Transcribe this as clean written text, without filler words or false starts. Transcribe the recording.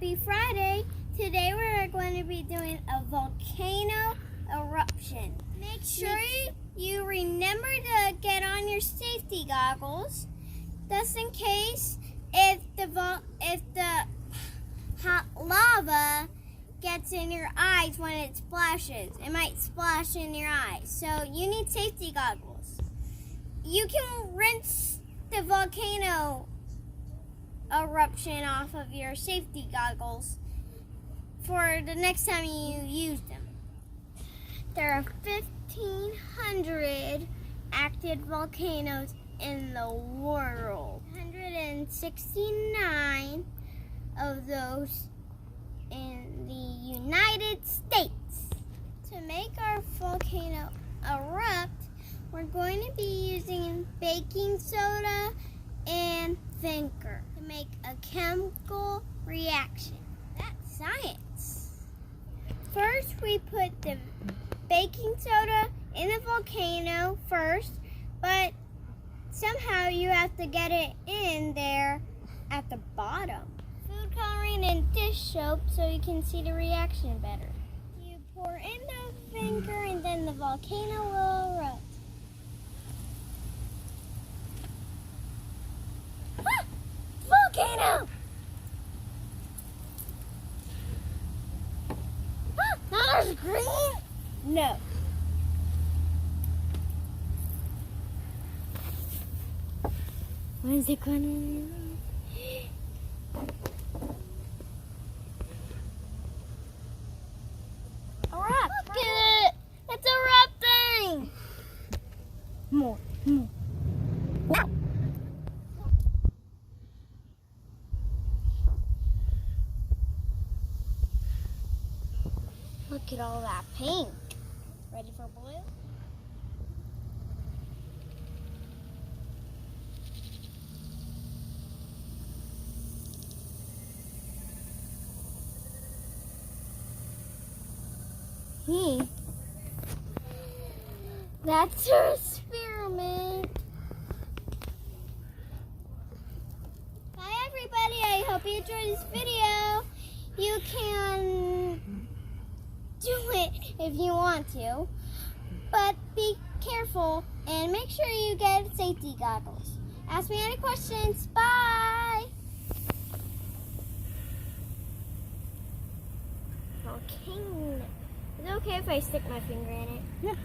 Happy Friday! Today we're going to be doing a volcano eruption. Make sure you remember to get on your safety goggles, just in case if the hot lava gets in your eyes when it splashes. It might splash in your eyes, so you need safety goggles. You can rinse the volcano eruption off of your safety goggles for the next time you use them. There are 1,500 active volcanoes in the world. 169 of those in the United States. To make our volcano erupt, we're going to be using baking soda and vinegar to make a chemical reaction. That's science. First, we put the baking soda in the volcano first, but somehow you have to get it in there at the bottom. Food coloring and dish soap so you can see the reaction better. You pour in the vinegar and then the volcano will erupt. Ah! Volcano! Ah, now there's green? No. When's it going to erupt? Erupt! Look at it! It's erupting! More. Wow! Look at all that pink. Ready for blue? That's our experiment. Bye everybody, I hope you enjoyed this video. You can do it if you want to, but be careful and make sure you get safety goggles. Ask me any questions. Bye. Volcano. Is it okay if I stick my finger in it? Yeah.